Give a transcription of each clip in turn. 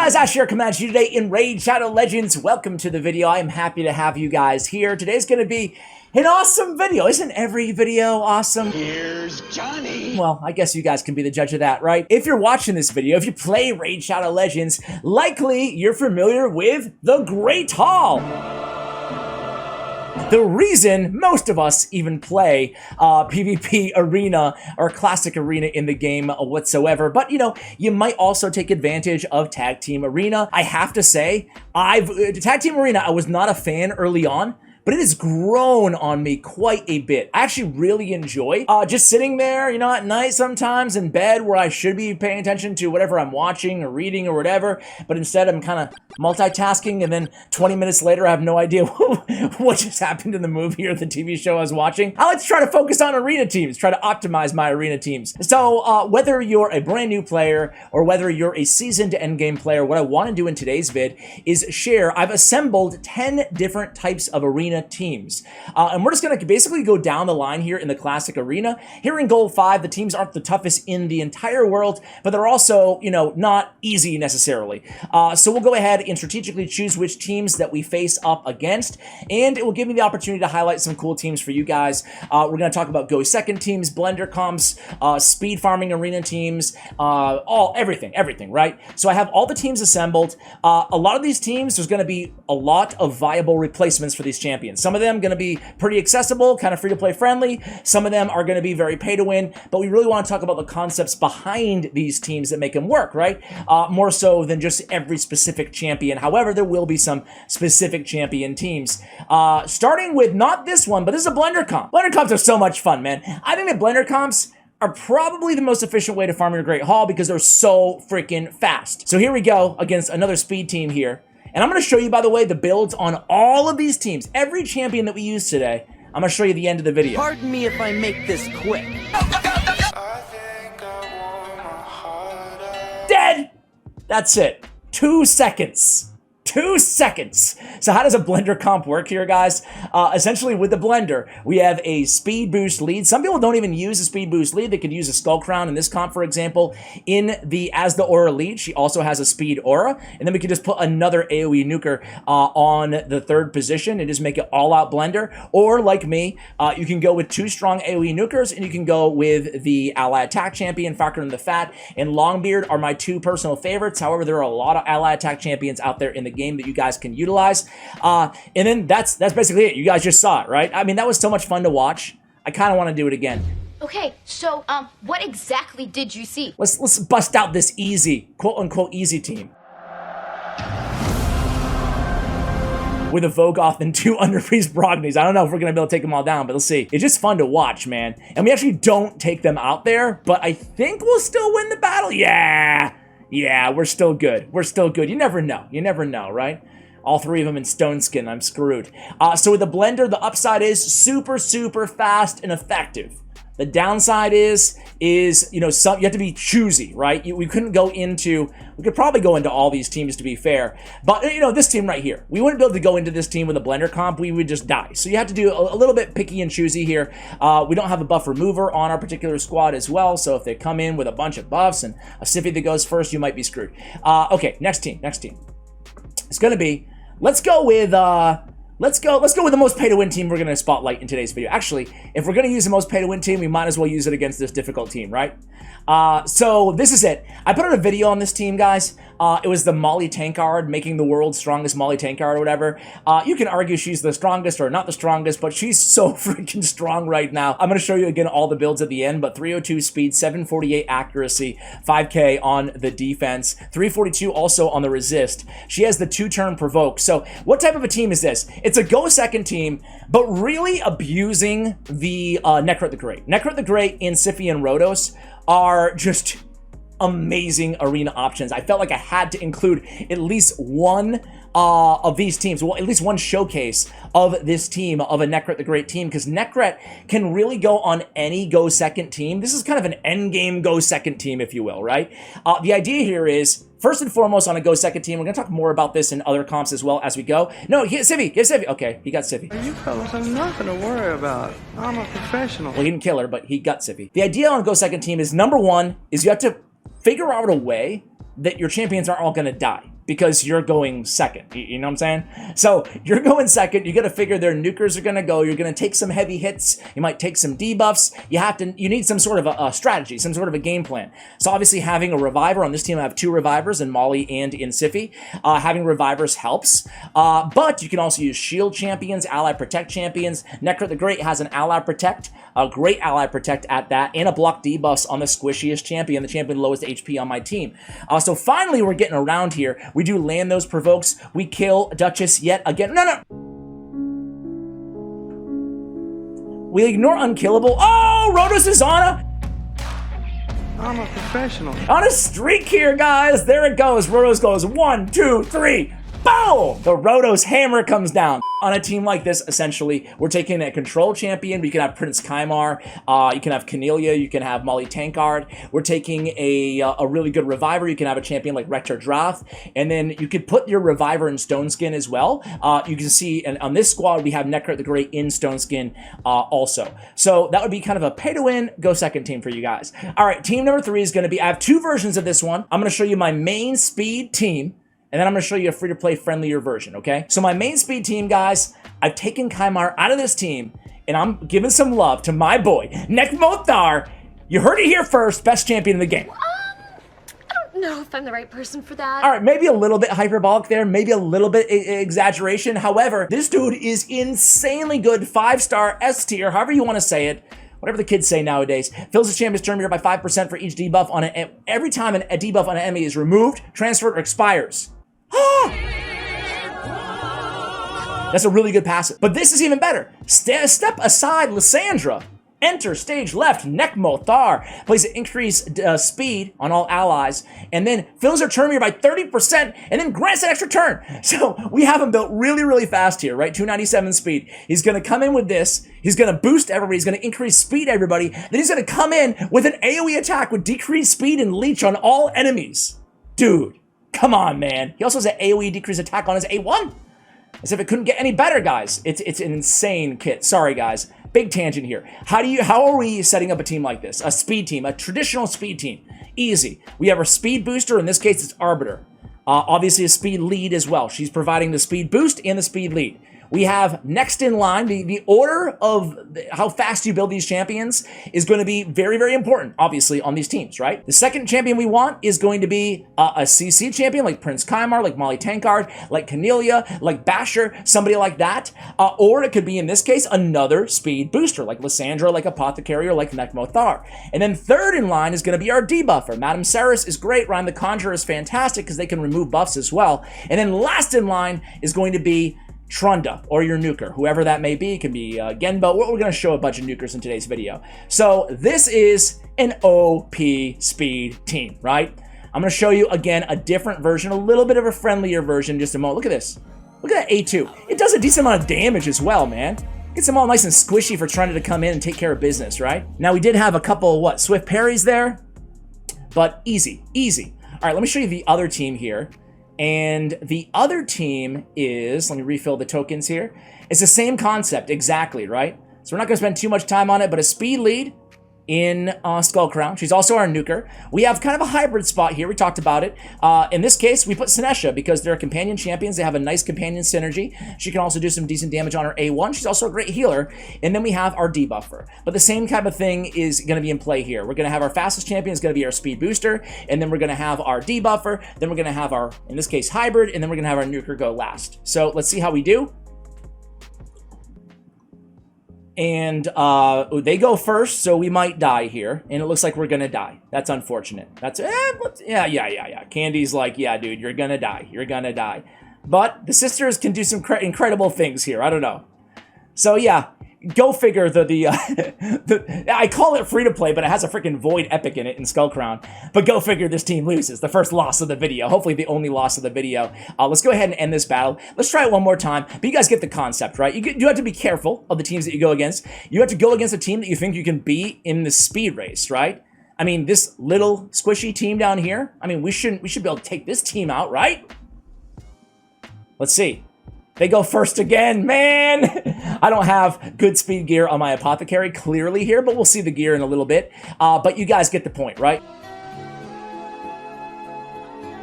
guys, Ash here coming at you today in Raid Shadow Legends. Welcome to the video. I am happy to have you guys here. Today's going to be an awesome video. Isn't every video awesome? Here's Johnny. Well, I guess you guys can be the judge of that, right? If you're watching this video, if you play Raid Shadow Legends, likely you're familiar with the Great Hall. The reason most of us even play PvP arena or classic arena in the game whatsoever, but you know, you might also take advantage of tag team arena. I have to say, tag team arena, I was not a fan early on, but it has grown on me quite a bit. I actually really enjoy just sitting there, you know, at night sometimes in bed where I should be paying attention to whatever I'm watching or reading or whatever, but instead I'm kind of multitasking, and then 20 minutes later I have no idea what just happened in the movie or the TV show I was watching. I like to try to focus on arena teams, try to optimize my arena teams. So whether you're a brand new player or whether you're a seasoned endgame player, what I want to do in today's vid is share, I've assembled 10 different types of arena teams. And we're just going to basically go down the line here in the classic arena. Here in Gold 5, the teams aren't the toughest in the entire world, but they're also, you know, not easy necessarily. So we'll go ahead and strategically choose which teams that we face up against, and it will give me the opportunity to highlight some cool teams for you guys. We're going to talk about Go Second teams, Blender comps, speed farming arena teams, everything, right? So I have all the teams assembled. A lot of these teams, there's going to be a lot of viable replacements for these champions. Some of them going to be pretty accessible, kind of free-to-play friendly. Some of them are going to be very pay-to-win, but we really want to talk about the concepts behind these teams that make them work, right? More so than just every specific champion. However, there will be some specific champion teams. Starting with not this one, but this is a Blender comp. Blender comps are so much fun, man. I think that Blender comps are probably the most efficient way to farm your Great Hall because they're so freaking fast. So here we go against another speed team here. And I'm going to show you, by the way, the builds on all of these teams. Every champion that we use today, I'm going to show you the end of the video. Pardon me if I make this quick. Dead! That's it. 2 seconds. 2 seconds. So how does a Blender comp work here, guys? Essentially, with the Blender, we have a speed boost lead. Some people don't even use a speed boost lead. They could use a skull crown in this comp, for example. As the aura lead, she also has a speed aura. And then we can just put another AoE nuker on the third position and just make it all-out Blender. Or, like me, you can go with 2 strong AoE nukers, and you can go with the ally attack champion, Falcon the Fat, and Longbeard are my 2 personal favorites. However, there are a lot of ally attack champions out there in the game that you guys can utilize. And then that's basically it. You guys just saw it, right? I mean, that was so much fun to watch. I kind of want to do it again. Okay, so what exactly did you see? Let's bust out this easy, quote-unquote easy team. With a Vogoth and 2 Underpriest Brognies. I don't know if we're going to be able to take them all down, but let's see. It's just fun to watch, man. And we actually don't take them out there, but I think we'll still win the battle. Yeah, we're still good. We're still good. You never know. You never know, right? All 3 of them in stone skin. I'm screwed. So with the Blender, the upside is super, super fast and effective. The downside is you know, you have to be choosy, right? We could probably go into all these teams, to be fair. But, you know, this team right here, we wouldn't be able to go into this team with a Blender comp. We would just die. So you have to do a little bit picky and choosy here. We don't have a buff remover on our particular squad as well. So if they come in with a bunch of buffs and a Siffy that goes first, you might be screwed. Okay, next team. It's going to be, let's go with the most pay-to-win team we're going to spotlight in today's video. Actually, if we're going to use the most pay-to-win team, we might as well use it against this difficult team, right? So this is it. I put out a video on this team, guys. It was the Molly Tankard, making the world's strongest Molly Tankard or whatever. You can argue she's the strongest or not the strongest, but she's so freaking strong right now. I'm going to show you again all the builds at the end, but 302 speed, 748 accuracy, 5k on the defense, 342 also on the resist. She has the 2-turn provoke. So what type of a team is this? It's a Go Second team, but really abusing the Necrot the Great. Necrot the Great and Siffy and Rhodos are just amazing arena options. I felt like I had to include at least one of these teams, well, at least one showcase of this team, of a Necrot the Great team, because Necrot can really go on any Go Second team. This is kind of an endgame Go Second team, if you will, right? The idea here is, first and foremost, on a Go Second team, we're going to talk more about this in other comps as well as we go. No, Siffy, give Siffy. Okay, he got Siffy. You fellas have nothing to worry about. I'm a professional. Well, he didn't kill her, but he got Siffy. The idea on a Go Second team is, number one, is you have to figure out a way that your champions aren't all going to die. because you're going second. You know what I'm saying? So you're going second. You got to figure their nukers are going to go. You're going to take some heavy hits. You might take some debuffs. You need some sort of a strategy, some sort of a game plan. So obviously having a reviver on this team, I have 2 revivers in Molly and in Sify. Having revivers helps. But you can also use shield champions, ally protect champions. Necro the Great has an ally protect, a great ally protect at that, and a block debuffs on the squishiest champion, the champion lowest HP on my team. So finally we're getting around here. We do land those provokes. We kill Duchess yet again. No. We ignore unkillable. Oh, Rotos is on I'm a professional. a streak here, guys. There it goes. Rotos goes 1, 2, 3. Boom! The Rotos hammer comes down. On a team like this, essentially, we're taking a control champion. We can have Prince Kymar, you can have Cornelia, you can have Molly Tankard. We're taking a really good reviver. You can have a champion like Rector Drath, and then you could put your reviver in Stone Skin as well. You can see, and on this squad, we have Necro the Great in Stone Skin also. So that would be kind of a pay-to-win, go second team for you guys. All right, team number 3 is going to be, I have 2 versions of this one. I'm going to show you my main speed team, and then I'm going to show you a free-to-play friendlier version, okay? So my main speed team, guys, I've taken Kymar out of this team, and I'm giving some love to my boy, Nekmothar. You heard it here first, best champion in the game. I don't know if I'm the right person for that. All right, maybe a little bit hyperbolic there, maybe a little bit exaggeration. However, this dude is insanely good, 5-star S tier, however you want to say it. Whatever the kids say nowadays. Fills his champion's turn meter by 5% for each debuff on every time a debuff on an enemy is removed, transferred, or expires. That's a really good passive. But this is even better. Step aside, Lysandra. Enter stage left, Nekmothar. Plays an increased speed on all allies, and then fills her turn meter by 30%, and then grants an extra turn. So we have him built really, really fast here, right? 297 speed. He's going to come in with this. He's going to boost everybody. He's going to increase speed everybody. Then he's going to come in with an AoE attack with decreased speed and leech on all enemies. Dude, come on, man. He also has an AoE decreased attack on his A1. As if it couldn't get any better, guys. It's an insane kit. Sorry, guys. Big tangent here. How are we setting up a team like this? A speed team, a traditional speed team. Easy. We have our speed booster. In this case, it's Arbiter. Obviously, a speed lead as well. She's providing the speed boost and the speed lead. We have next in line, the order of how fast you build these champions is going to be very, very important, obviously, on these teams, right? The second champion we want is going to be a CC champion like Prince Kymar, like Molly Tankard, like Cornelia, like Basher, somebody like that. Or it could be, in this case, another speed booster like Lysandra, like Apothecary, or like Nekmothar. And then third in line is going to be our debuffer. Madam Ceres is great. Rhyme the Conjurer is fantastic because they can remove buffs as well. And then last in line is going to be Trunda, or your nuker, whoever that may be. It can be Genbo. We're going to show a bunch of nukers in today's video. So this is an OP speed team, right? I'm going to show you, again, a different version, a little bit of a friendlier version, just a moment. Look at this. Look at that A2. It does a decent amount of damage as well, man. Gets them all nice and squishy for Trunda to come in and take care of business, right? Now, we did have a couple, swift parries there, but easy, easy. All right, let me show you the other team here. And the other team is, let me refill the tokens here. It's the same concept, exactly, right? So we're not going to spend too much time on it, but a speed lead in Skullcrown. She's also our nuker. We have kind of a hybrid spot here. We talked about it. In this case, we put Sinesha because they're companion champions. They have a nice companion synergy. She can also do some decent damage on her A1. She's also a great healer. And then we have our debuffer. But the same type of thing is going to be in play here. We're going to have our fastest champion is going to be our speed booster. And then we're going to have our debuffer. Then we're going to have our, in this case, hybrid. And then we're going to have our nuker go last. So let's see how we do. And they go first, so we might die here. And it looks like we're gonna die. That's unfortunate. That's yeah. Candy's like, yeah, dude, you're gonna die. You're gonna die. But the sisters can do some incredible things here. I don't know. So yeah, go figure. I call it free to play, but it has a freaking void epic in it in Skullcrown. But go figure, this team loses. The first loss of the video. Hopefully the only loss of the video. Let's go ahead and end this battle. Let's try it one more time. But you guys get the concept, right? You have to be careful of the teams that you go against. You have to go against a team that you think you can beat in the speed race, right? I mean, this little squishy team down here, I mean, we should be able to take this team out, right? Let's see. They go first again, man. I don't have good speed gear on my Apothecary clearly here, but we'll see the gear in a little bit. But you guys get the point, right?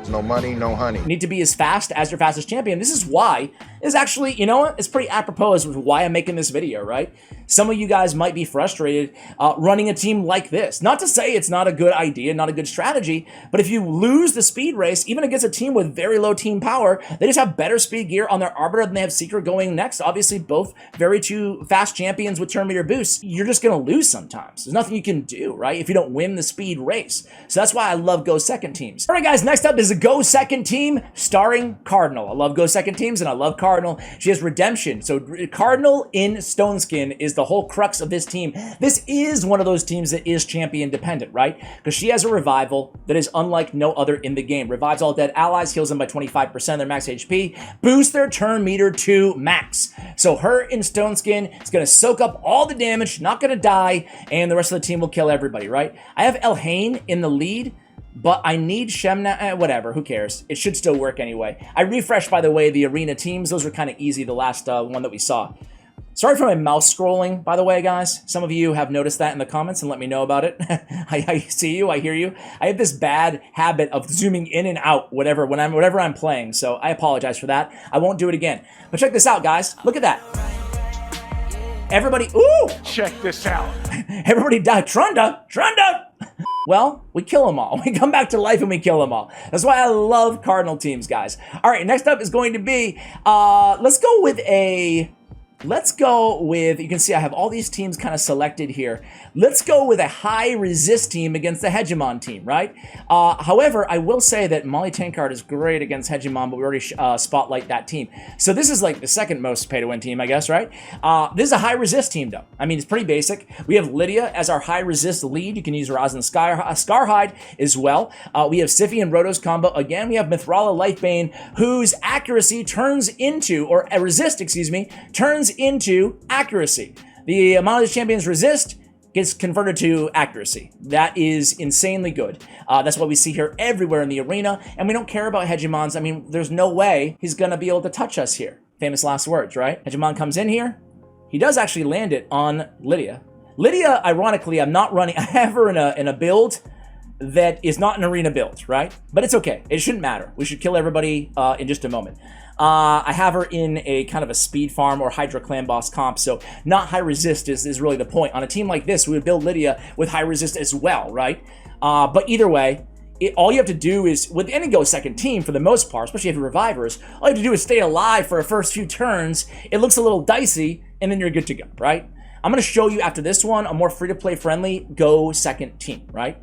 No money, no honey. You need to be as fast as your fastest champion. This is why, is actually, you know what? It's pretty apropos as to why I'm making this video, right? Some of you guys might be frustrated running a team like this. Not to say it's not a good idea, not a good strategy, but if you lose the speed race, even against a team with very low team power, they just have better speed gear on their Arbiter than they have Seeker going next. Obviously, both very two fast champions with turn meter boosts. You're just going to lose sometimes. There's nothing you can do, right? If you don't win the speed race. So that's why I love Go Second teams. All right, guys, next up is a Go Second team starring Cardinal. I love Go Second teams and I love Cardinal. She has redemption. So Cardinal in Stone Skin is the whole crux of this team. This is one of those teams that is champion dependent, right? Because she has a revival that is unlike no other in the game. Revives all dead allies, heals them by 25% of their max HP, boosts their turn meter to max. So her in Stone Skin is going to soak up all the damage, not going to die, and the rest of the team will kill everybody, right? I have Elhain in the lead, but I need Shemna, whatever, who cares? It should still work anyway. I refreshed, by the way, the arena teams. Those were kind of easy, the last one that we saw. Sorry for my mouse scrolling, by the way, guys. Some of you have noticed that in the comments and let me know about it. I see you, I hear you. I have this bad habit of zooming in and out whatever I'm playing, so I apologize for that. I won't do it again. But check this out, guys. Look at that. Everybody, ooh! Check this out. Everybody died. Trunda! Well, we kill them all. We come back to life and we kill them all. That's why I love Cardinal teams, guys. All right, next up is going to be, let's go with, you can see I have all these teams kind of selected here. Let's go with a high resist team against the Hegemon team, right? However, I will say that Molly Tankard is great against Hegemon, but we already spotlight that team. So this is like the second most pay-to-win team, I guess, right? This is a high resist team, though. I mean, it's pretty basic. We have Lydia as our high resist lead. You can use Rosin Scarhide as well. We have Siphi and Rotos combo. Again, we have Mithrala Lifebane, whose accuracy turns into, or resist, excuse me, turns into accuracy. The amount of the champions resist gets converted to accuracy. That is insanely good. That's what we see here everywhere in the arena, and we don't care about Hegemons. I mean, there's no way he's gonna be able to touch us here. Famous last words, right? Hegemon comes in here. He does actually land it on Lydia. Lydia, ironically, I'm not running, I have her in a build that is not an arena build, right? But it's okay, it shouldn't matter. We should kill everybody in just a moment. I have her in a kind of a speed farm or Hydra Clan Boss comp, so not high resist is really the point. On a team like this, we would build Lydia with high resist as well, right? But either way, all you have to do is, with any Go Second team for the most part, especially if you're revivers, all you have to do is stay alive for the first few turns. It looks a little dicey, and then you're good to go, right? I'm going to show you after this one a more free-to-play friendly Go Second team, right?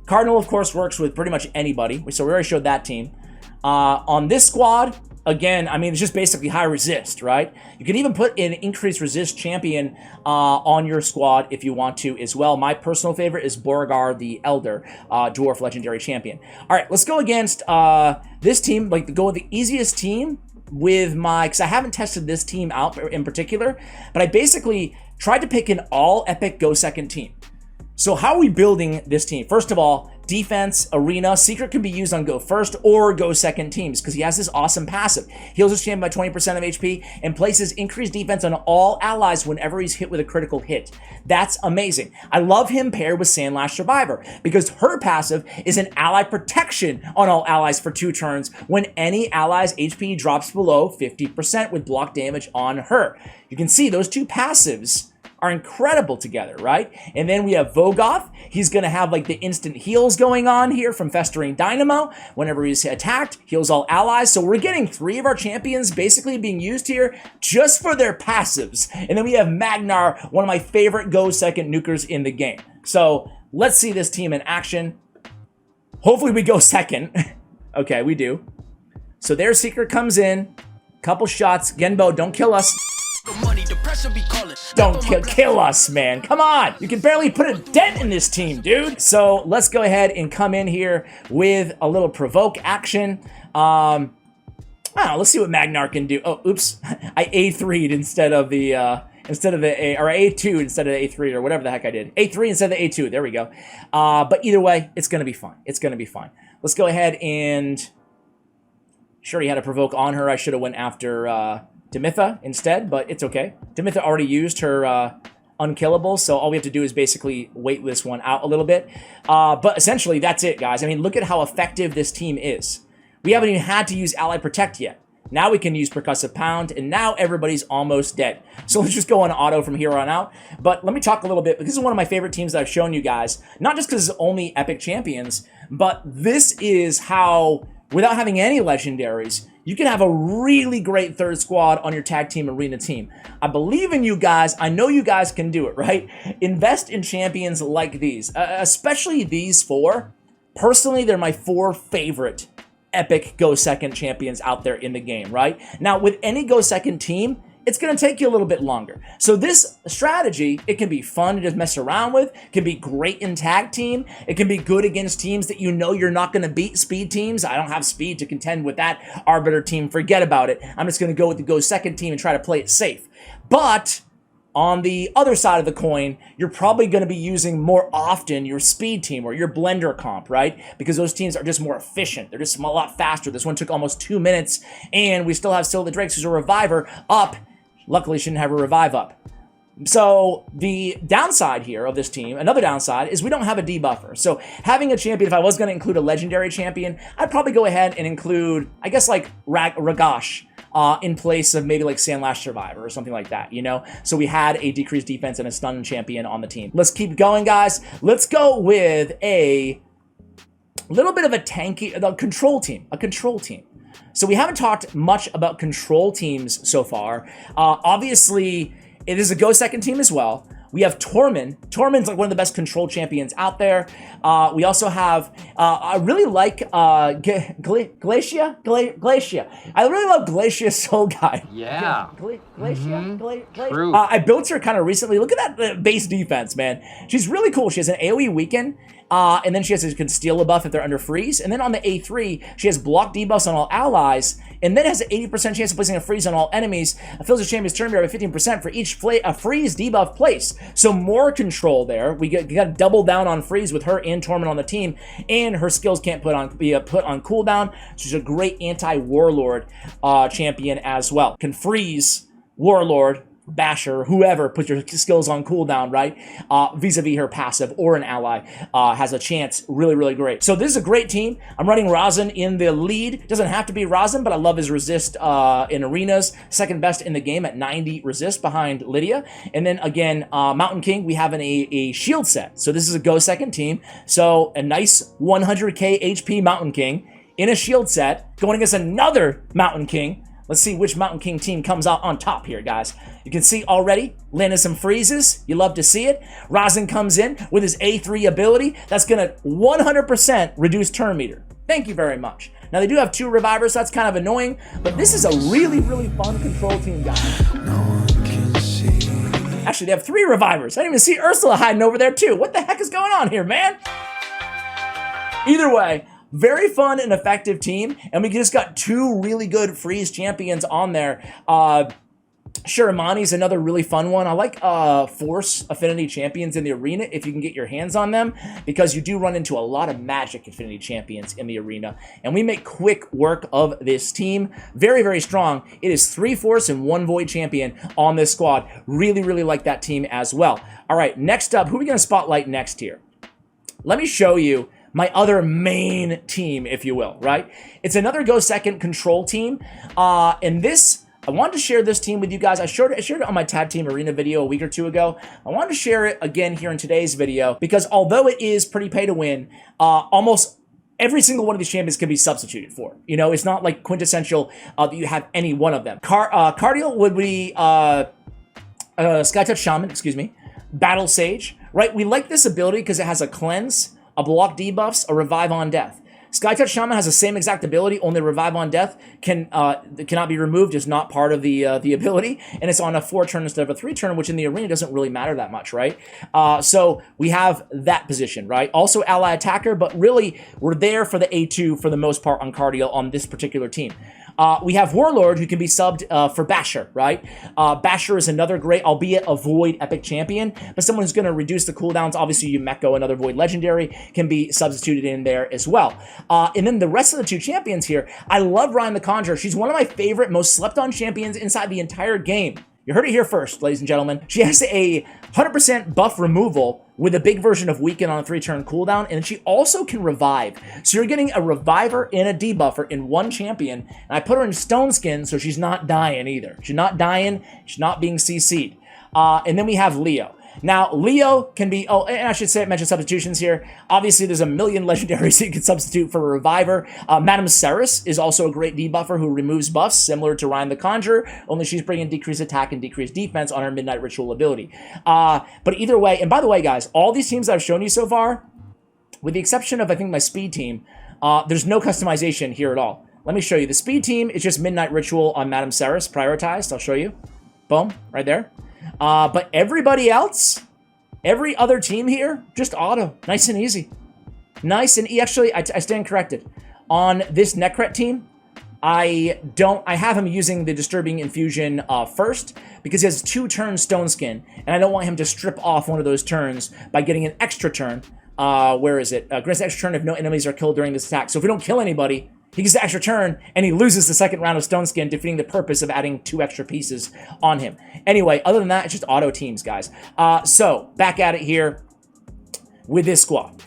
Cardinal, of course, works with pretty much anybody, so we already showed that team. On this squad, again, I mean, it's just basically high resist, right? You can even put an increased resist champion on your squad if you want to as well. My personal favorite is Beauregard the Elder, Dwarf Legendary Champion. All right, let's go against this team, like go with the easiest team with my, because I haven't tested this team out in particular, but I basically tried to pick an all-epic Go Second team. So how are we building this team? First of all, defense, arena, secret can be used on Go First or Go Second teams because he has this awesome passive. Heals his champion by 20% of HP and places increased defense on all allies whenever he's hit with a critical hit. That's amazing. I love him paired with Sandlash Survivor because her passive is an ally protection on all allies for 2 turns when any ally's HP drops below 50% with block damage on her. You can see those two passives are incredible together, right? And then we have Vogoth. He's going to have like the instant heals going on here from Festering Dynamo. Whenever he's attacked, heals all allies. So we're getting 3 of our champions basically being used here just for their passives. And then we have Magnar, one of my favorite Go Second nukers in the game. So let's see this team in action. Hopefully we go second. Okay, we do. So their Seeker comes in. Couple shots. Genbo, don't kill us. Don't kill us, man. Come on. You can barely put a dent in this team, dude. So let's go ahead and come in here with a little provoke action. I don't know, let's see what Magnar can do. Oh, oops. I A3'd instead of the A, or A2 instead of the A3 or whatever the heck I did. A3 instead of the A2. There we go. But either way, it's going to be fine. It's going to be fine. Let's go ahead and... Sure, he had a provoke on her. I should have went after... Demitha instead, but it's okay. Demitha already used her unkillable, so all we have to do is basically wait this one out a little bit. But essentially, that's it, guys. I mean, look at how effective this team is. We haven't even had to use Ally Protect yet. Now we can use Percussive Pound, and now everybody's almost dead. So let's just go on auto from here on out. But let me talk a little bit, because this is one of my favorite teams that I've shown you guys. Not just because it's only epic champions, but this is how, without having any legendaries, you can have a really great third squad on your tag team arena team. I believe in you guys. I know you guys can do it, right? Invest in champions like these, especially these four. Personally, they're my 4 favorite epic go second champions out there in the game, right? Now, with any go second team, it's going to take you a little bit longer. So this strategy, it can be fun to just mess around with, can be great in tag team, it can be good against teams that you know you're not going to beat, speed teams. I don't have speed to contend with that Arbiter team, forget about it. I'm just going to go with the go second team and try to play it safe. But on the other side of the coin, you're probably going to be using more often your speed team or your blender comp, right? Because those teams are just more efficient. They're just a lot faster. This one took almost 2 minutes, and we still have Still the Drakes, who's a reviver, up. Luckily, shouldn't have a revive up. So the downside here of this team, another downside, is we don't have a debuffer. So having a champion, if I was going to include a legendary champion, I'd probably go ahead and include, I guess, like Ragash. In place of maybe like Sandlash Survivor or something like that, you know? So we had a decreased defense and a stun champion on the team. Let's keep going, guys. Let's go with a little bit of a tanky, a control team. So we haven't talked much about control teams so far. Obviously, it is a go second team as well. We have Torment. Torment's like one of the best control champions out there. We also have, I really like Glicia. I really love Glicia Soga. Yeah. Glicia. True. I built her kind of recently. Look at that base defense, man. She's really cool. She has an AoE weaken. And then she can steal a buff if they're under freeze. And then on the A3, she has block debuffs on all allies, and then has an 80% chance of placing a freeze on all enemies. Fills the champion's turn meter by 15% for each freeze debuff place. So more control there. We got to double down on freeze with her and Torment on the team, and her skills can't be put on cooldown. She's a great anti-Warlord champion as well. Can freeze Warlord, Basher, whoever, put your skills on cooldown, right? Vis-a-vis her passive or an ally has a chance. Really, really great. So this is a great team. I'm running Razin in the lead. Doesn't have to be Razin, but I love his resist in arenas. Second best in the game at 90 resist behind Lydia. And then again, Mountain King, we have a shield set. So this is a go second team. So a nice 100k HP Mountain King in a shield set going against another Mountain King. Let's see which Mountain King team comes out on top here, guys. You can see already, landing some freezes. You love to see it. Razin comes in with his A3 ability. That's going to 100% reduce turn meter. Thank you very much. Now, they do have 2 revivers, so that's kind of annoying, but this is a really, really fun control team, guys. Actually, they have 3 revivers. I didn't even see Ursula hiding over there, too. What the heck is going on here, man? Either way, very fun and effective team, and we just got 2 really good freeze champions on there. Shiramani's another really fun one. I like Force Affinity champions in the arena if you can get your hands on them, because you do run into a lot of Magic Affinity champions in the arena, and we make quick work of this team. Very, very strong. It is 3 Force and 1 Void champion on this squad. Really, really like that team as well. All right, next up, who are we going to spotlight next here? Let me show you my other main team, if you will, right? It's another go second control team. And this, I wanted to share this team with you guys. I shared it on my Tag Team Arena video a week or 2 ago. I wanted to share it again here in today's video, because although it is pretty pay to win, almost every single one of these champions can be substituted for. You know, it's not like quintessential that you have any one of them. Cardial would be Skytouch Shaman, excuse me, Battle Sage, right? We like this ability because it has a cleanse, a block debuffs, a revive on death. Skytouch Shaman has the same exact ability, only revive on death cannot be removed, is not part of the ability, and it's on a 4-turn instead of a 3-turn, which in the arena doesn't really matter that much, right? So we have that position, right? Also ally attacker, but really we're there for the A2 for the most part on Cardio on this particular team. We have Warlord, who can be subbed for Basher, right? Basher is another great, albeit a Void epic champion, but someone who's going to reduce the cooldowns. Obviously, Yumeko, another Void legendary, can be substituted in there as well. And then the rest of the 2 champions here, I love Ryan the Conjurer. She's one of my favorite, most slept-on champions inside the entire game. You heard it here first, ladies and gentlemen. She has a 100% buff removal with a big version of Weaken on a 3-turn cooldown, and she also can revive. So you're getting a reviver and a debuffer in one champion, and I put her in Stone Skin so she's not dying either. She's not dying, she's not being CC'd. And then we have Leo. Now, Leo can be, oh, and I should say, mention substitutions here. Obviously, there's a million legendaries that you can substitute for a Reviver. Madame Ceres is also a great debuffer who removes buffs, similar to Ryan the Conjurer, only she's bringing decreased attack and decreased defense on her Midnight Ritual ability. But either way, and by the way, guys, all these teams I've shown you so far, with the exception of, I think, my Speed team, there's no customization here at all. Let me show you. The Speed team is just Midnight Ritual on Madame Ceres, prioritized. I'll show you. Boom, right there. But everybody else, every other team here, just auto. Nice and easy. Nice and actually, I stand corrected. On this Necret team, I have him using the Disturbing Infusion first because he has 2-turn Stone Skin, and I don't want him to strip off one of those turns by getting an extra turn. Where is it? Grants an extra turn if no enemies are killed during this attack. So if we don't kill anybody, he gets the extra turn, and he loses the second round of Stone Skin, defeating the purpose of adding 2 extra pieces on him. Anyway, other than that, it's just auto teams, guys. So, back at it here with this squad.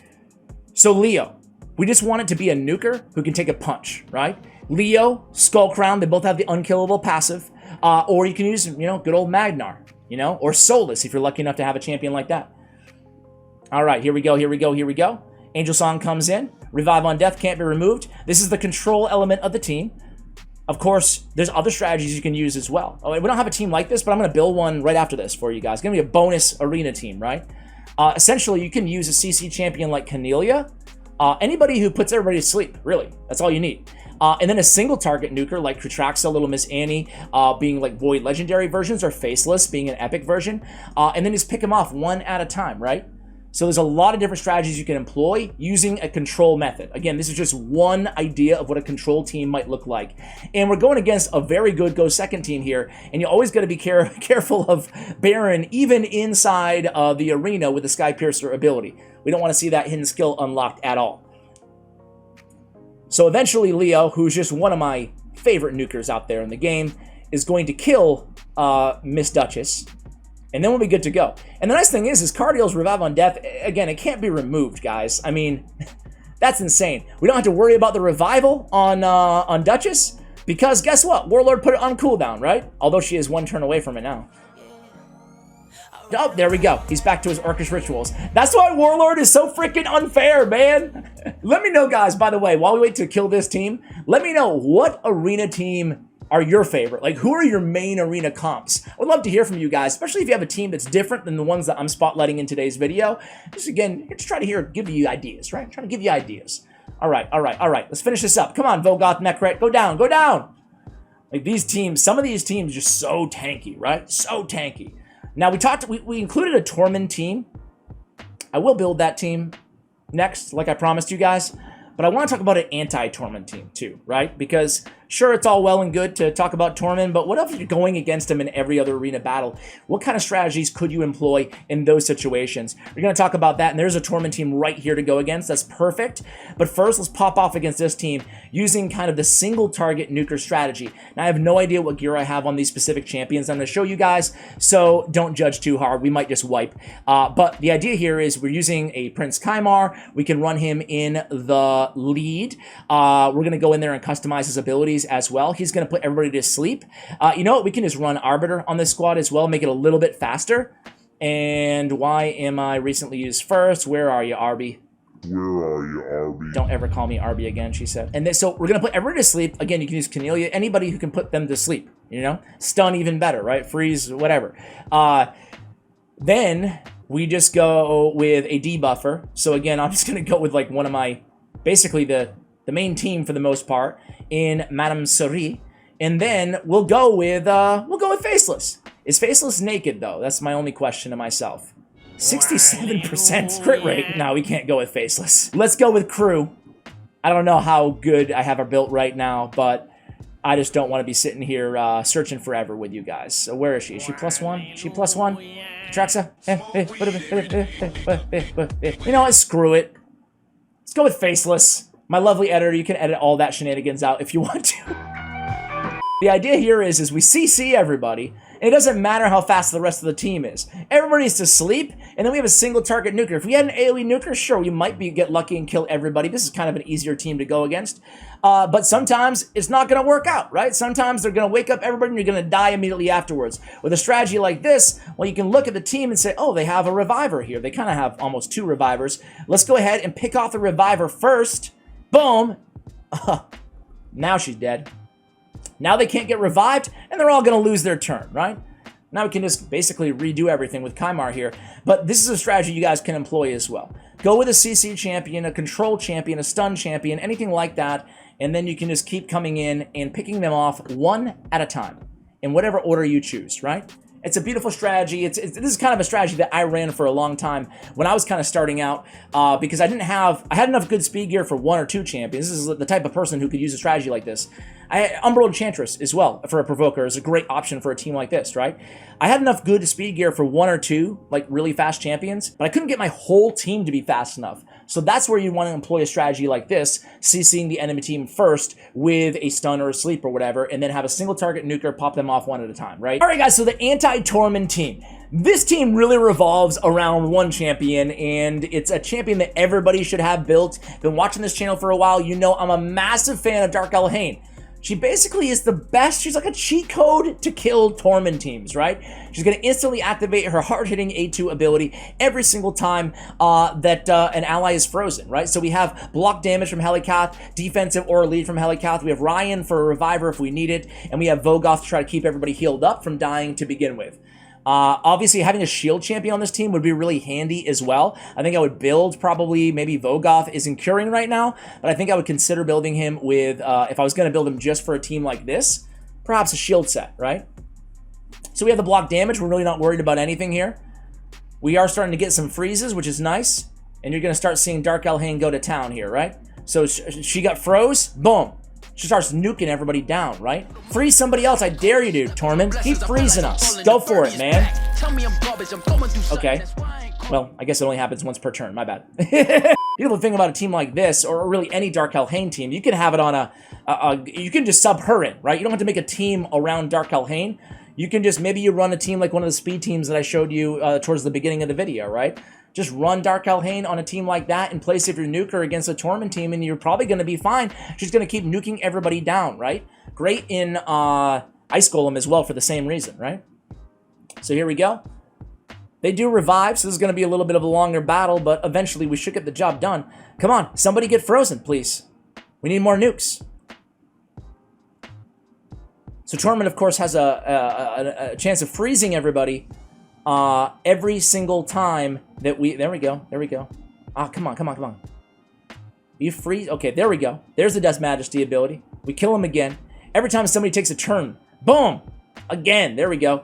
So, Leo. We just want it to be a nuker who can take a punch, right? Leo, Skull Crown, they both have the unkillable passive. Or you can use, you know, good old Magnar, you know, or Solus if you're lucky enough to have a champion like that. All right, here we go, here we go, here we go. Angel Song comes in. Revive on Death can't be removed. This is the control element of the team. Of course, there's other strategies you can use as well. We don't have a team like this, but I'm going to build one right after this for you guys. It's going to be a bonus arena team, right? Essentially, you can use a CC champion like Cornelia. Anybody who puts everybody to sleep, really. That's all you need. And then a single target nuker like Kutraxa, Little Miss Annie, being like Void Legendary versions, or Faceless being an epic version. And then just pick them off one at a time, right? So there's a lot of different strategies you can employ using a control method. Again, this is just one idea of what a control team might look like. And we're going against a very good Go Second team here, and you always got to be careful of Baron, even inside the arena with the Sky Piercer ability. We don't want to see that hidden skill unlocked at all. So eventually Leo, who's just one of my favorite nukers out there in the game, is going to kill Miss Duchess. And then we'll be good to go. And the nice thing is Cardiel's Revive on Death, again, it can't be removed, guys. I mean, that's insane. We don't have to worry about the revival on Duchess, because guess what? Warlord put it on cooldown, right? Although she is 1 turn away from it now. Oh, there we go. He's back to his Orcish rituals. That's why Warlord is so freaking unfair, man. Let me know, guys, by the way, while we wait to kill this team, let me know what arena team are your favorite. Like, who are your main arena comps? I would love to hear from you guys, especially if you have a team that's different than the ones that I'm spotlighting in today's video. Just again, just try to give you ideas, right? Trying to give you ideas. All right. Let's finish this up. Come on, Vogoth, Necret, go down, go down. Like these teams, some of these teams are just so tanky, right? So tanky. Now we included a Torment team. I will build that team next, like I promised you guys. But I want to talk about an Anti-Torment team too, right? Because sure, it's all well and good to talk about Torment, but what if you're going against them in every other arena battle? What kind of strategies could you employ in those situations? We're going to talk about that, and there's a Torment team right here to go against. That's perfect. But first, let's pop off against this team using kind of the single target nuker strategy. Now, I have no idea what gear I have on these specific champions I'm going to show you guys, so don't judge too hard. We might just wipe. But the idea here is we're using a Prince Kymar. We can run him in the lead. We're going to go in there and customize his abilities as well. He's going to put everybody to sleep. You know what? We can just run Arbiter on this squad as well, make it a little bit faster. And why am I recently used first? Where are you, Arby? Where are you, Arby? Don't ever call me Arby again, she said. And then, so we're going to put everybody to sleep. Again, you can use Cornelia, anybody who can put them to sleep, you know? Stun even better, right? Freeze, whatever. Then we just go with a debuffer. So again, I'm just going to go with like one of my, basically the main team for the most part in Madame Ceres. And then we'll go with Faceless. Is Faceless naked though? That's my only question to myself. 67% crit rate. No, we can't go with Faceless. Let's go with Crew. I don't know how good I have her built right now, but I just don't want to be sitting here searching forever with you guys. So where is she? Is she +1? Is she +1? Traxa? You know what? Screw it. Let's go with Faceless. My lovely editor, you can edit all that shenanigans out if you want to. The idea here is we CC everybody, And it doesn't matter how fast the rest of the team is. Everybody's to sleep, and then we have a single target nuker. If we had an AoE nuker, sure, we might get lucky and kill everybody. This is kind of an easier team to go against. But sometimes it's not going to work out, right? Sometimes they're going to wake up everybody and you're going to die immediately afterwards. With a strategy like this, well, you can look at the team and say, oh, they have a reviver here. They kind of have almost 2 revivers. Let's go ahead and pick off the reviver first. Boom. Now she's dead. Now they can't get revived, and they're all going to lose their turn, right? Now we can just basically redo everything with Kymar here. But this is a strategy you guys can employ as well. Go with a CC champion, a control champion, a stun champion, anything like that. And then you can just keep coming in and picking them off one at a time in whatever order you choose, right? It's a beautiful strategy. This is kind of a strategy that I ran for a long time when I was kind of starting out because I had enough good speed gear for 1 or 2 champions. This is the type of person who could use a strategy like this. Umbral Enchantress as well for a Provoker is a great option for a team like this, right? I had enough good speed gear for 1 or 2 like really fast champions, but I couldn't get my whole team to be fast enough. So that's where you want to employ a strategy like this, CCing the enemy team first with a stun or a sleep or whatever, and then have a single target nuker, pop them off one at a time, right? All right, guys, so the Anti-Torment Team. This team really revolves around one champion, and it's a champion that everybody should have built. Been watching this channel for a while, you know I'm a massive fan of Dark Elhaine. She basically is the best. She's like a cheat code to kill Torment teams, right? She's going to instantly activate her hard-hitting A2 ability every single time that an ally is frozen, right? So we have block damage from Helikath, defensive or lead from Helikath. We have Ryan for a reviver if we need it, and we have Vogoth to try to keep everybody healed up from dying to begin with. Obviously, having a shield champion on this team would be really handy as well. I think I would build probably, maybe Vogoth is in curing right now, but I think I would consider building him with, if I was going to build him just for a team like this, perhaps a shield set, right? So we have the block damage. We're really not worried about anything here. We are starting to get some freezes, which is nice, and you're going to start seeing Dark Elhaine go to town here, right? So she got froze, boom. She starts nuking everybody down, right? Freeze somebody else, I dare you to, Torment. Keep freezing us. Go for it, man. Okay. Well, I guess it only happens once per turn, my bad. Beautiful thing about a team like this, or really any Dark Elhaine team, you can have it on you can just sub her in, right? You don't have to make a team around Dark Elhaine. You can just, maybe you run a team like one of the speed teams that I showed you towards the beginning of the video, right? Just run Dark Elhaine on a team like that and place if your nuker against a Torment team, and you're probably going to be fine. She's going to keep nuking everybody down, right? Great in Ice Golem as well for the same reason, right? So here we go. They do revive, so this is going to be a little bit of a longer battle, but eventually we should get the job done. Come on, somebody get frozen, please. We need more nukes. So Torment, of course, has a chance of freezing everybody every single time that we... There we go. There we go. Ah, come on, come on, come on. You freeze... Okay, there we go. There's the Death Majesty ability. We kill him again. Every time somebody takes a turn. Boom! Again, there we go.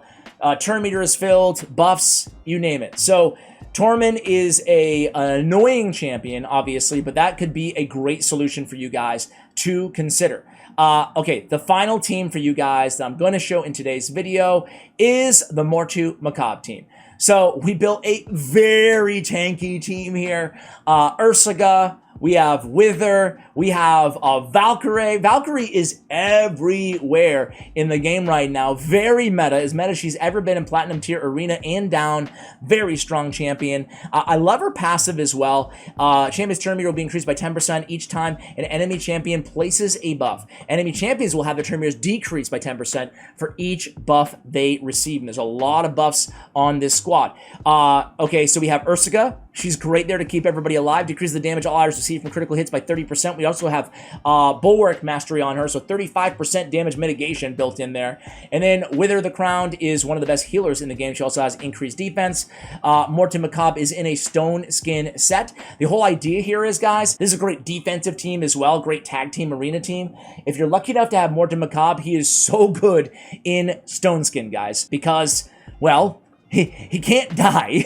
Turn meter is filled. Buffs, you name it. So, Torment is an annoying champion, obviously, but that could be a great solution for you guys to consider. Okay, the final team for you guys that I'm going to show in today's video is the Mortu Macabre team. So we built a very tanky team here. Ursaga, we have Wither, we have Valkyrie. Valkyrie is everywhere in the game right now. Very meta, as meta as she's ever been in Platinum Tier Arena and down. Very strong champion. I love her passive as well. Champion's turn meter will be increased by 10% each time an enemy champion places a buff. Enemy champions will have their turn meters decreased by 10% for each buff they receive. And there's a lot of buffs on this squad. Okay, so we have Ursaga. She's great there to keep everybody alive. Decrease the damage all items received from critical hits by 30%. We also have Bulwark Mastery on her, so 35% damage mitigation built in there. And then Wither the Crowned is one of the best healers in the game. She also has increased defense. Mortu Macabre is in a stone skin set. The whole idea here is, guys, this is a great defensive team as well, great tag team arena team. If you're lucky enough to have Mortu Macabre, he is so good in stone skin, guys, because, well, he can't die,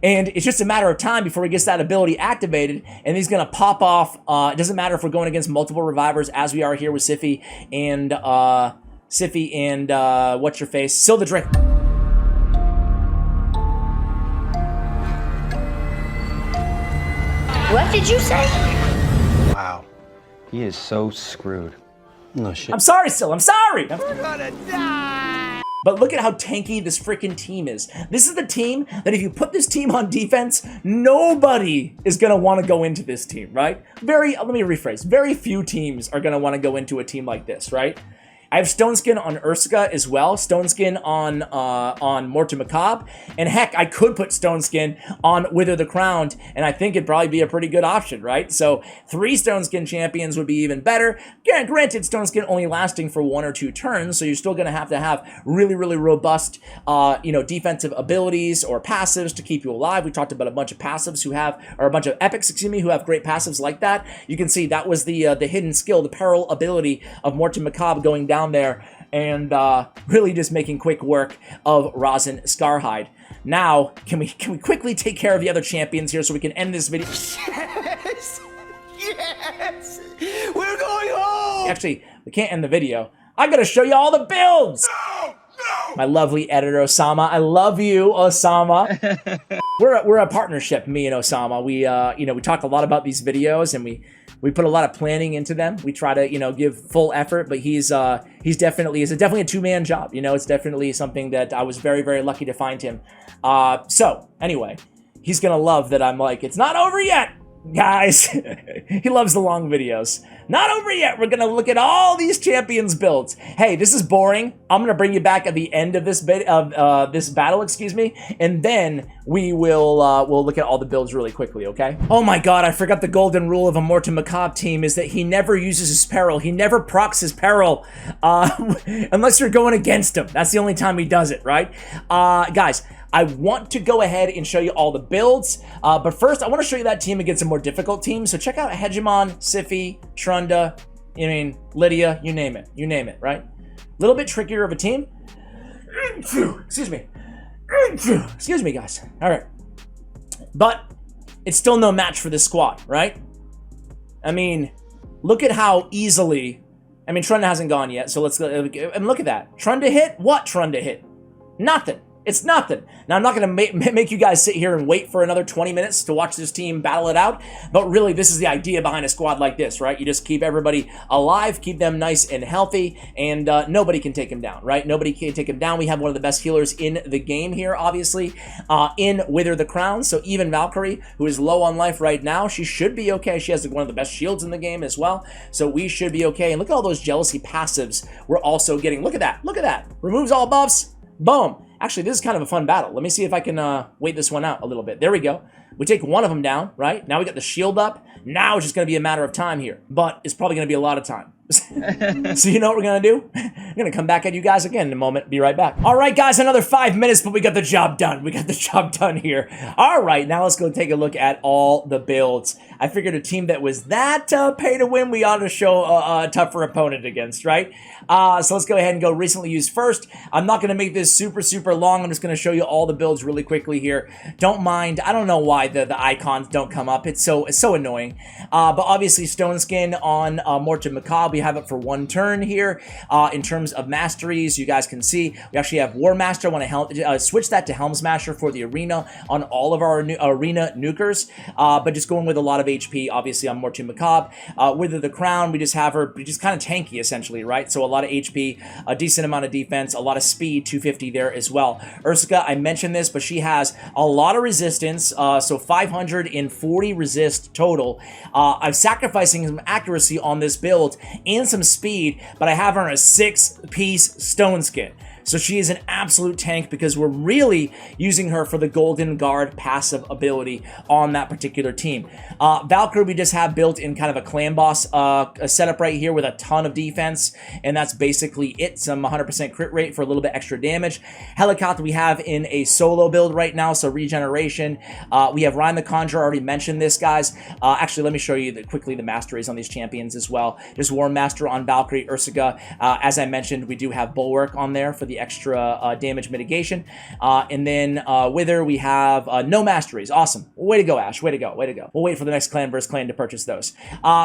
and it's just a matter of time before he gets that ability activated, and he's going to pop off. It doesn't matter if we're going against multiple revivers, as we are here with Siphi and what's-your-face? Still the Drake. What did you say? Wow. He is so screwed. No shit. I'm sorry, Sil. I'm sorry. We're gonna die! but look at how tanky this freaking team is. This is the team that if you put this team on defense, nobody is going to want to go into this team, right? Let me rephrase. Very few teams are going to want to go into a team like this, right? I have Stone Skin on Ursica as well, Stone Skin on Mortar Macabre, and heck, I could put Stone Skin on Wither the Crowned, and I think it'd probably be a pretty good option, right? So 3 Stone Skin champions would be even better. Granted, Stone Skin only lasting for 1 or 2 turns, so you're still going to have really, really robust, defensive abilities or passives to keep you alive. We talked about a bunch of passives a bunch of epics, who have great passives like that. You can see that was the hidden skill, the peril ability of Mortar Macabre going down there and really just making quick work of Rosin Scarhide. Now, can we quickly take care of the other champions here so we can end this video? Yes! Yes! We're going home! Actually, we can't end the video. I gotta show you all the builds! No! No! My lovely editor, Osama. I love you, Osama. We're a partnership, me and Osama. We talk a lot about these videos, and we put a lot of planning into them. We try to, give full effort, but he's definitely a 2-man job. It's definitely something that I was very, very lucky to find him. So anyway, he's gonna love that I'm like, it's not over yet, guys. He loves the long videos. Not over yet. We're gonna look at all these champions builds. Hey, this is boring. I'm gonna bring you back at the end of this this battle, and then we'll look at all the builds really quickly, okay? Oh my god, I forgot the golden rule of a Mortar Macabre team is that he never uses his peril. He never procs his peril unless you're going against him. That's the only time he does it, right? Guys, I want to go ahead and show you all the builds, but first I want to show you that team against a more difficult team. So check out Hegemon, Siphi, Trunda, Lydia, you name it, right? A little bit trickier of a team. Excuse me, guys. All right, but it's still no match for this squad, right? Look at how easily. Trunda hasn't gone yet, so let's go and look at that. Trunda hit? What Trunda hit? Nothing. It's nothing. Now, I'm not going to make you guys sit here and wait for another 20 minutes to watch this team battle it out, but really, this is the idea behind a squad like this, right? You just keep everybody alive, keep them nice and healthy, and nobody can take him down, right? Nobody can take him down. We have one of the best healers in the game here, obviously, in Wither the Crown, so even Valkyrie, who is low on life right now, she should be okay. She has one of the best shields in the game as well, so we should be okay. And look at all those jealousy passives we're also getting. Look at that. Look at that. Removes all buffs. Boom. Actually, this is kind of a fun battle. Let me see if I can wait this one out a little bit. There we go. We take one of them down, right? Now we got the shield up. Now it's just going to be a matter of time here. But it's probably going to be a lot of time. So you know what we're going to do? We're going to come back at you guys again in a moment. Be right back. All right, guys, another 5 minutes, but we got the job done. We got the job done here. All right, now let's go take a look at all the builds. I figured a team that was that pay to win, we ought to show a tougher opponent against, right? So let's go ahead and go recently used first. I'm not going to make this super, super long. I'm just going to show you all the builds really quickly here. Don't mind. I don't know why the icons don't come up. It's so annoying. But obviously, Stone Skin on Mortar Macabre. We have it for 1 turn here. In terms of masteries, you guys can see we actually have War Master. I want to switch that to Helm Smasher for the arena on all of our arena nukers. But just going with a lot of HP, obviously, on Mortar Macabre. Wither the Crown, we just have her just kind of tanky, essentially, right? So a lot of HP, a decent amount of defense, a lot of speed, 250 there as well. Ursica, I mentioned this, but she has a lot of resistance, so 540 resist total. I'm sacrificing some accuracy on this build and some speed, but I have her in a 6-piece Stone Skin. So she is an absolute tank because we're really using her for the Golden Guard passive ability on that particular team. Valkyrie we just have built in kind of a clan boss setup right here with a ton of defense, and that's basically it. Some 100% crit rate for a little bit extra damage. Helicopter we have in a solo build right now, so regeneration. We have Ryan the Conjurer, already mentioned this, guys. Actually, let me show you quickly the masteries on these champions as well. There's War Master on Valkyrie, Ursica. As I mentioned, we do have Bulwark on there for the extra damage mitigation. And then Wither, we have no masteries. Awesome. Way to go, Ash. Way to go. Way to go. We'll wait for the next clan versus clan to purchase those.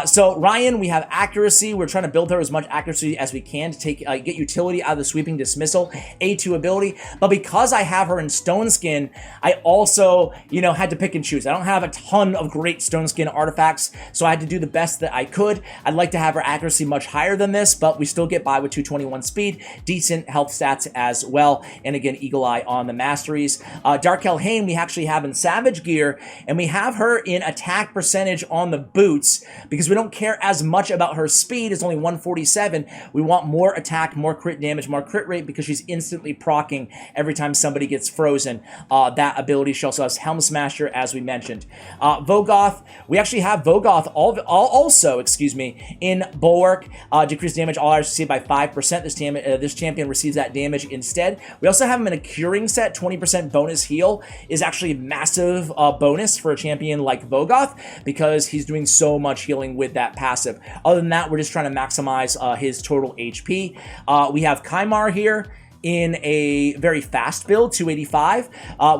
So Ryan, we have accuracy. We're trying to build her as much accuracy as we can to take get utility out of the sweeping dismissal, A2 ability. But because I have her in Stone Skin, I also, had to pick and choose. I don't have a ton of great Stone Skin artifacts, so I had to do the best that I could. I'd like to have her accuracy much higher than this, but we still get by with 221 speed, decent health stats that as well. And again, Eagle Eye on the Masteries. Dark Helheim we actually have in Savage gear, and we have her in attack percentage on the boots because we don't care as much about her speed. It's only 147. We want more attack, more crit damage, more crit rate because she's instantly proccing every time somebody gets frozen. That ability. She also has Helm Smasher, as we mentioned. Vogoth, we actually have Vogoth also, excuse me, in Bulwark. Decrease damage all items received by 5%. This champion receives that damage instead. We also have him in a curing set. 20% bonus heal is actually a massive bonus for a champion like Vogoth because he's doing so much healing with that passive. Other than that, we're just trying to maximize his total HP. We have Kymar here in a very fast build, 285.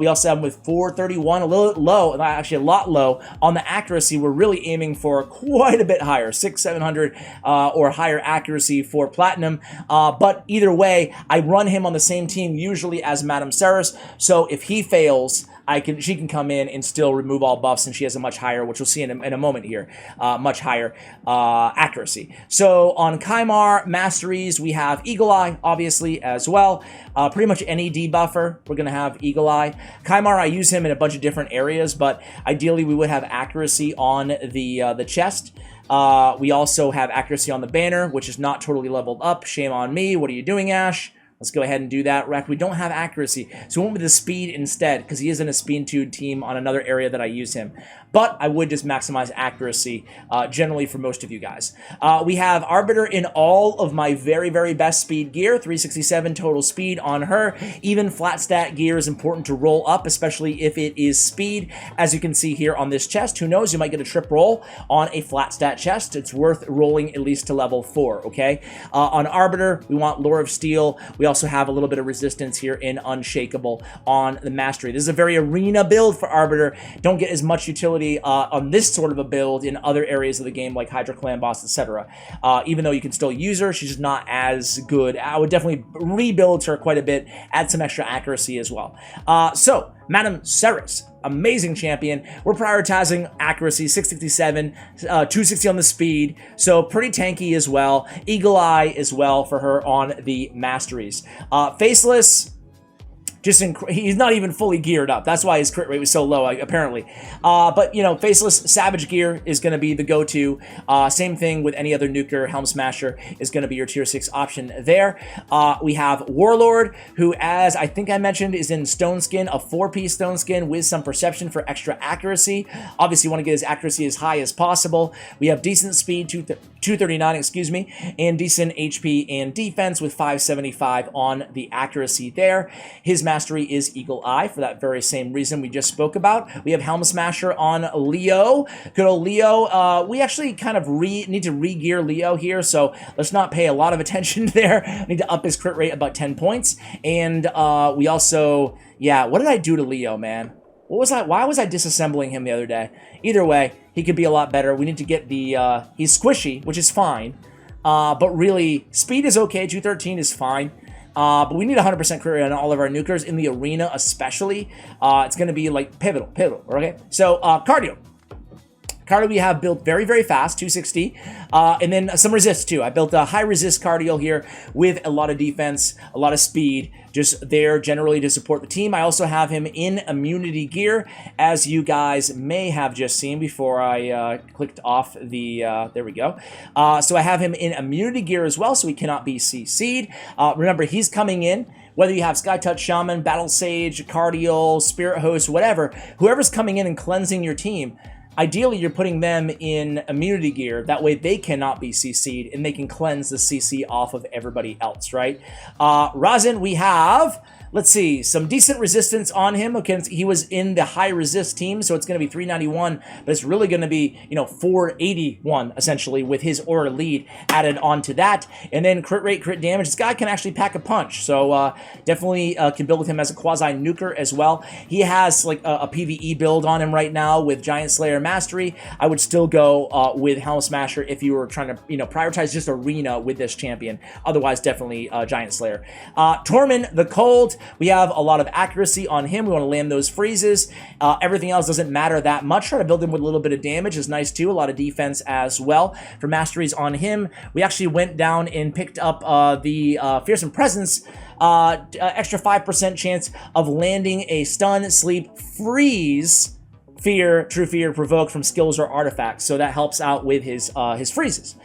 We also have him with 431, a little low, actually a lot low on the accuracy. We're really aiming for quite a bit higher, 600-700 or higher accuracy for Platinum. But either way, I run him on the same team usually as Madame Ceres. So if he fails, she can come in and still remove all buffs, and she has a much higher, which we'll see in a moment here, much higher accuracy. So on Kymar Masteries, we have Eagle Eye, obviously, as well. Pretty much any debuffer, we're going to have Eagle Eye. Kymar, I use him in a bunch of different areas, but ideally we would have accuracy on the chest. We also have accuracy on the banner, which is not totally leveled up. Shame on me. What are you doing, Ash? Let's go ahead and do that. We don't have accuracy, so we went with the speed instead because he is in a speed 2 team on another area that I use him. But I would just maximize accuracy generally for most of you guys. We have Arbiter in all of my very, very best speed gear, 367 total speed on her. Even flat stat gear is important to roll up, especially if it is speed. As you can see here on this chest, who knows, you might get a trip roll on a flat stat chest. It's worth rolling at least to level 4, okay? On Arbiter, we want Lore of Steel. We also have a little bit of resistance here in Unshakable on the Mastery. This is a very arena build for Arbiter. Don't get as much utility on this sort of a build in other areas of the game like Hydra Clan Boss, etc. Even though you can still use her, she's just not as good. I would definitely rebuild her quite a bit, add some extra accuracy as well. So, Madame Ceres, amazing champion. We're prioritizing accuracy, 667, 260 on the speed, so pretty tanky as well. Eagle Eye as well for her on the Masteries. Faceless, he's not even fully geared up. That's why his crit rate was so low, apparently. But, you know, Faceless Savage gear is going to be the go-to. Same thing with any other Nuker. Helm Smasher is going to be your tier 6 option there. We have Warlord, who, as I think I mentioned, is in Stone Skin, a 4-piece Stone Skin with some Perception for extra accuracy. Obviously, you want to get his accuracy as high as possible. We have decent speed, 239, excuse me, and decent HP and defense with 575 on the accuracy there. His Mastery is Eagle Eye for that very same reason we just spoke about. We have Helm Smasher on Leo. Good old Leo. We actually kind of need to re-gear Leo here, so let's not pay a lot of attention there. I need to up his crit rate about 10 points. And we also, yeah, what did I do to Leo, man? Why was I disassembling him the other day? Either way, he could be a lot better. We need to get the, he's squishy, which is fine. But really, speed is okay, 213 is fine. But we need 100% crit rate on all of our nukers in the arena especially. It's going to be like pivotal, okay? So, cardio. Cardio we have built very, very fast, 260, and then some resist too. I built a high resist cardio here with a lot of defense, a lot of speed, just there generally to support the team. I also have him in immunity gear, as you guys may have just seen before I clicked off the, there we go. So I have him in immunity gear as well, so he cannot be CC'd. Remember, he's coming in. Whether you have Sky Touch Shaman, Battle Sage, Cardial, Spirit Host, whatever, whoever's coming in and cleansing your team, ideally, you're putting them in immunity gear. That way, they cannot be CC'd, and they can cleanse the CC off of everybody else, right? Razin, we have, let's see, some decent resistance on him. Okay, he was in the high resist team, so it's going to be 391, but it's really going to be, you know, 481, essentially, with his aura lead added onto that. And then crit rate, crit damage. This guy can actually pack a punch, so definitely can build with him as a quasi-nuker as well. He has, like, a PvE build on him right now with Giant Slayer Mastery. I would still go with Helm Smasher if you were trying to, you know, prioritize just arena with this champion. Otherwise, definitely Giant Slayer. Torment the Cold. We have a lot of accuracy on him. We want to land those freezes. Everything else doesn't matter that much. Try to build him with a little bit of damage is nice too. A lot of defense as well. For masteries on him, we actually went down and picked up the Fearsome Presence, extra 5% chance of landing a stun, sleep, freeze, fear, true fear, provoke from skills or artifacts. So that helps out with his freezes.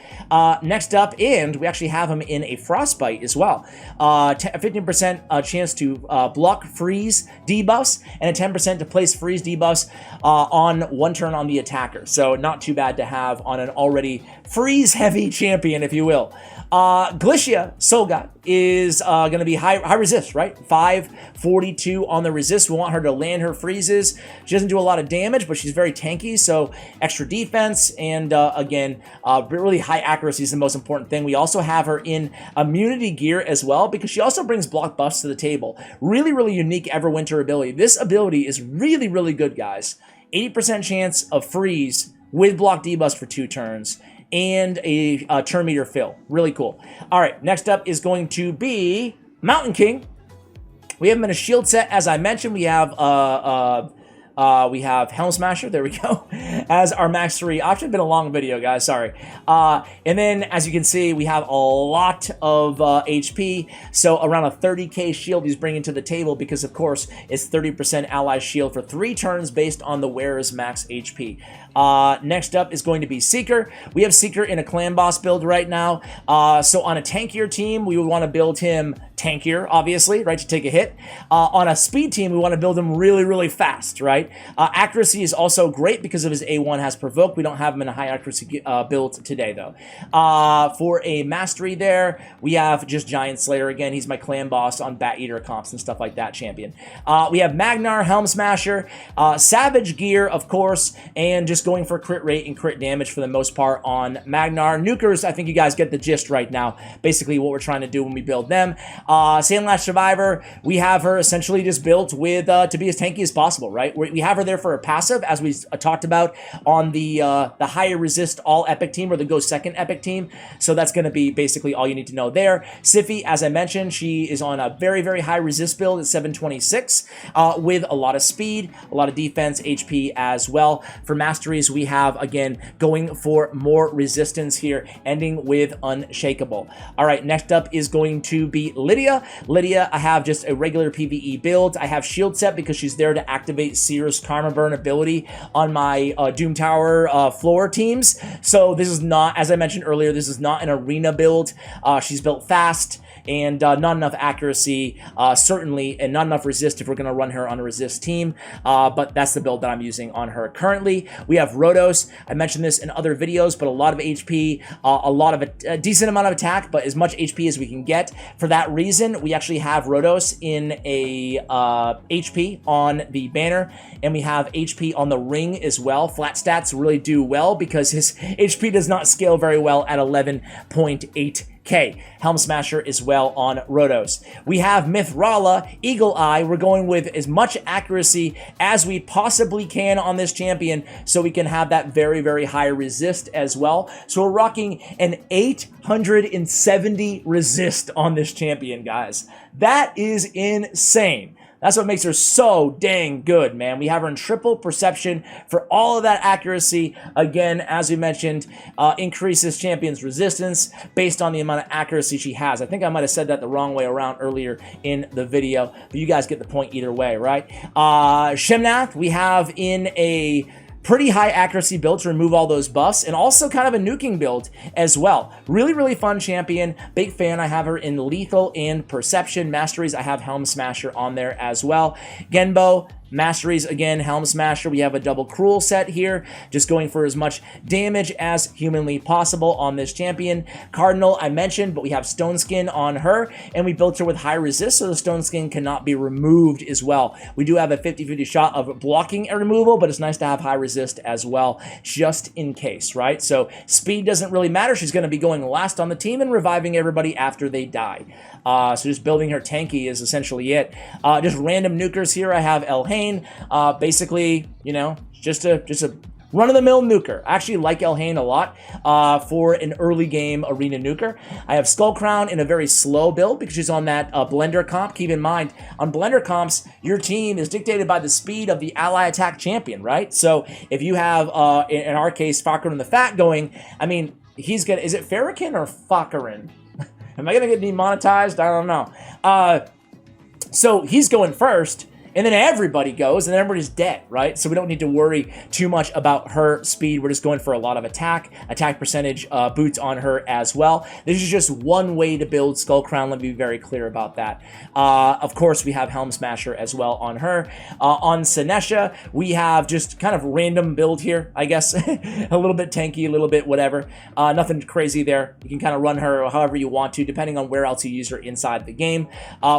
Next up, and we actually have him in a frostbite as well. 15% chance to block freeze debuffs and a 10% to place freeze debuffs on one turn on the attacker. So not too bad to have on an already freeze heavy champion, if you will. Glicia Soga is going to be high resist, right? 542 on the resist. We want her to land her freezes. She doesn't do a lot of damage, but she's very tanky, so extra defense, and again, really high accuracy is the most important thing. We also have her in immunity gear as well, because she also brings block buffs to the table. Really, really unique Everwinter ability. This ability is really, really good, guys. 80% chance of freeze with block debuffs for 2 turns. And a turn meter fill. Really cool. All right, next up is going to be Mountain King. We have him in a shield set, as I mentioned. We have Helm Smasher, there we go, as our mastery option. Been a long video, guys, sorry. And then, as you can see, we have a lot of HP, so around a 30k shield he's bringing to the table, because, of course, it's 30% ally shield for 3 turns based on the wearer's max HP. Next up is going to be Seeker. We have Seeker in a clan boss build right now. So on a tankier team, we would want to build him tankier, obviously, right, to take a hit. On a speed team, we want to build him really, really fast, right? Accuracy is also great because of his A1 has provoke. We don't have him in a high accuracy build today, though. For a mastery there, we have just Giant Slayer again. He's my clan boss on Bat Eater comps and stuff like that champion. We have Magnar, Helm Smasher, Savage Gear, of course, and just going for crit rate and crit damage for the most part on Magnar. Nukers, I think you guys get the gist right now. Basically what we're trying to do when we build them. Sandlash Survivor, we have her essentially just built with to be as tanky as possible, right? We have her there for a passive, as we talked about on the higher resist all epic team, or the go second epic team. So that's going to be basically all you need to know there. Siffy, as I mentioned, she is on a very, very high resist build at 726 with a lot of speed, a lot of defense, HP as well. For masteries, we have, again, going for more resistance here, ending with Unshakable. All right, next up is going to be Lydia. Lydia, I have just a regular PvE build. I have shield set because she's there to activate Ceres Karma Burn ability on my Doom Tower floor teams. So this is not, as I mentioned earlier, this is not an arena build. She's built fast, and not enough accuracy, certainly, and not enough resist if we're going to run her on a resist team, but that's the build that I'm using on her currently. We have Rhodos. I mentioned this in other videos, but a lot of HP, a lot of a decent amount of attack, but as much HP as we can get. For that reason, we actually have Rhodos in a HP on the banner, and we have HP on the ring as well. Flat stats really do well because his HP does not scale very well at 11.8k. Helm Smasher as well on Rhodos. We have Mithrala, Eagle Eye. We're going with as much accuracy as we possibly can on this champion so we can have that very, very high resist as well. So we're rocking an 870 resist on this champion, guys. That is insane. That's what makes her so dang good, man. We have her in triple perception for all of that accuracy. Again, as we mentioned, increases champion's resistance based on the amount of accuracy she has. I think I might have said that the wrong way around earlier in the video, but you guys get the point either way, right? Shemnath, we have in a pretty high accuracy build to remove all those buffs, and also kind of a nuking build as well. Really, really fun champion. Big fan. I have her in lethal and perception. Masteries, I have Helm Smasher on there as well. Genbo, Masteries, again, Helm Smasher. We have a double cruel set here, just going for as much damage as humanly possible on this champion. Cardinal, I mentioned, but we have Stone Skin on her, and we built her with high resist, so the Stone Skin cannot be removed as well. We do have a 50-50 shot of blocking a removal, but it's nice to have high resist as well, just in case, right? So speed doesn't really matter. She's going to be going last on the team and reviving everybody after they die. So just building her tanky is essentially it. Just random nukers here. I have El Hain. Basically, you know, just a Run-of-the-mill Nuker. I actually like Elhain a lot for an early game arena Nuker. I have Skull Crown in a very slow build because she's on that Blender comp. Keep in mind, on Blender comps, your team is dictated by the speed of the ally attack champion, right? So if you have, in our case, Falcon the Fat going, I mean, he's gonna, is it Farrakhan or Falcarin? Am I gonna get demonetized? I don't know. So he's going first, and then everybody goes, and then everybody's dead, right? So we don't need to worry too much about her speed. We're just going for a lot of attack percentage boots on her as well. This is just one way to build Skull Crown. Let me be very clear about that. Of course, we have Helm Smasher as well on her. On Sinesha, we have just kind of random build here, I guess. A little bit tanky, a little bit whatever. Nothing crazy there. You can kind of run her however you want to, depending on where else you use her inside the game.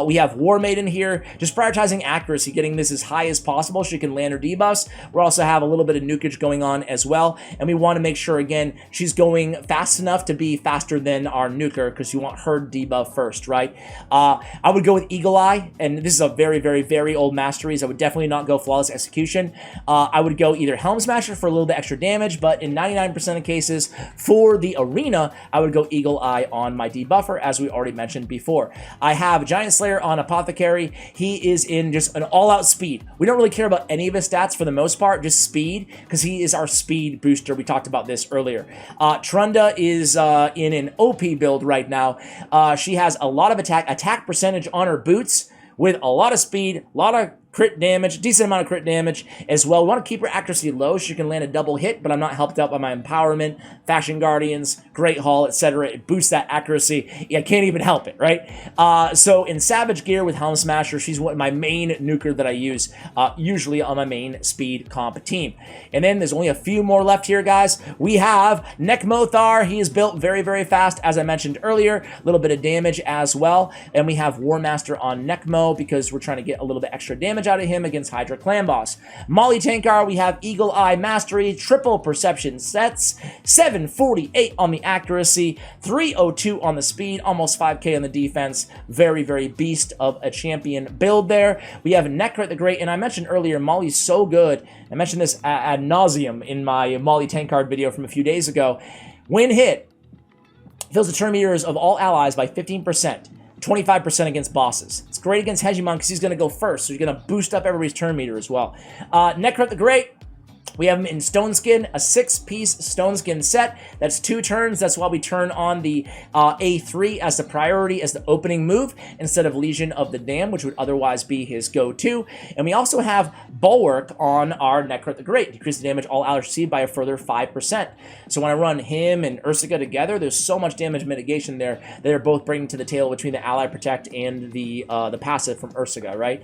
We have War Maiden here, just prioritizing accuracy, getting this as high as possible so she can land her debuffs. We also have a little bit of nukage going on as well, and we want to make sure, again, she's going fast enough to be faster than our nuker because you want her debuff first, right? I would go with Eagle Eye, and this is a very, very, very old Masteries. I would definitely not go Flawless Execution. I would go either Helm Smasher for a little bit extra damage, but in 99% of cases for the arena, I would go Eagle Eye on my debuffer, as we already mentioned before. I have Giant Slayer on Apothecary. He is in just an all-out speed. We don't really care about any of his stats for the most part, just speed, because he is our speed booster. We talked about this earlier. Trunda is in an OP build right now. She has a lot of attack percentage on her boots with a lot of speed, a lot of crit damage, decent amount of crit damage as well. We want to keep her accuracy low so she can land a double hit, but I'm not helped out by my Empowerment, Faction Guardians, Great Hall, etc. It boosts that accuracy. I can't even help it, right? So in Savage Gear with Helm Smasher, she's one of my main nuker that I use, usually on my main speed comp team. And then there's only a few more left here, guys. We have Nekmothar. He is built very, very fast, as I mentioned earlier. A little bit of damage as well. And we have War Master on Nekmo because we're trying to get a little bit extra damage out of him against Hydra Clan Boss. Molly Tankar, we have Eagle Eye Mastery, triple perception sets, 748 on the accuracy, 302 on the speed, almost 5k on the defense. Very, very beast of a champion build there. We have Necrit the Great, and I mentioned earlier, Molly's so good. I mentioned this ad nauseum in my Molly Tankard video from a few days ago. When hit, fills the turn meters of all allies by 15%. 25% against bosses. It's great against Hegemon because he's going to go first, so he's going to boost up everybody's turn meter as well. Necrit the Great, we have him in Stone Skin, a 6-piece Stone Skin set. That's 2 turns. That's why we turn on the A3 as the priority, as the opening move, instead of Legion of the Damned, which would otherwise be his go-to. And we also have Bulwark on our Necrit the Great. Decrease the damage all allies receive by a further 5%. So when I run him and Ursica together, there's so much damage mitigation there that they're both bringing to the table between the Ally Protect and the passive from Ursica, right?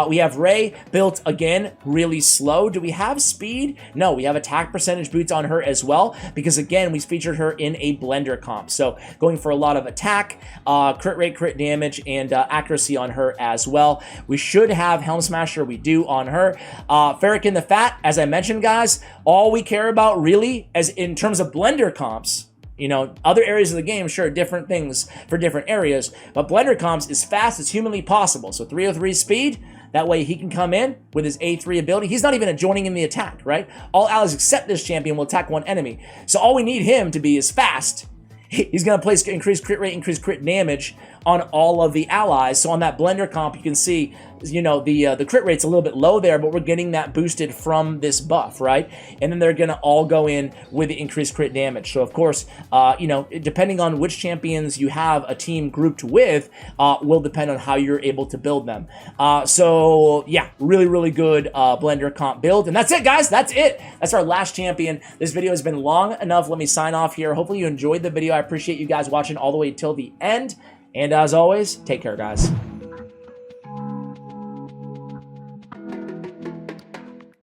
We have Rey built, again, really slow. Do we have speed? No, we have attack percentage boots on her as well, because again, we featured her in a blender comp. So going for a lot of attack, crit rate, crit damage, and accuracy on her as well. We should have Helm Smasher, we do on her. Farrakhan the Fat, as I mentioned, guys, all we care about really, as in terms of blender comps, you know, other areas of the game, sure, different things for different areas, but blender comps is fast as humanly possible. So 303 speed, that way he can come in with his A3 ability. He's not even joining in the attack, right? All allies except this champion will attack one enemy. So all we need him to be is fast. He's going to place increased crit rate, increased crit damage on all of the allies. So on that blender comp, you can see, you know, the crit rate's a little bit low there, but we're getting that boosted from this buff, right? And then they're going to all go in with the increased crit damage. So of course, you know, depending on which champions you have a team grouped with, will depend on how you're able to build them. So yeah, really, really good blender comp build. And that's it, guys. That's it. That's our last champion. This video has been long enough. Let me sign off here. Hopefully you enjoyed the video. I appreciate you guys watching all the way till the end. And as always, take care, guys.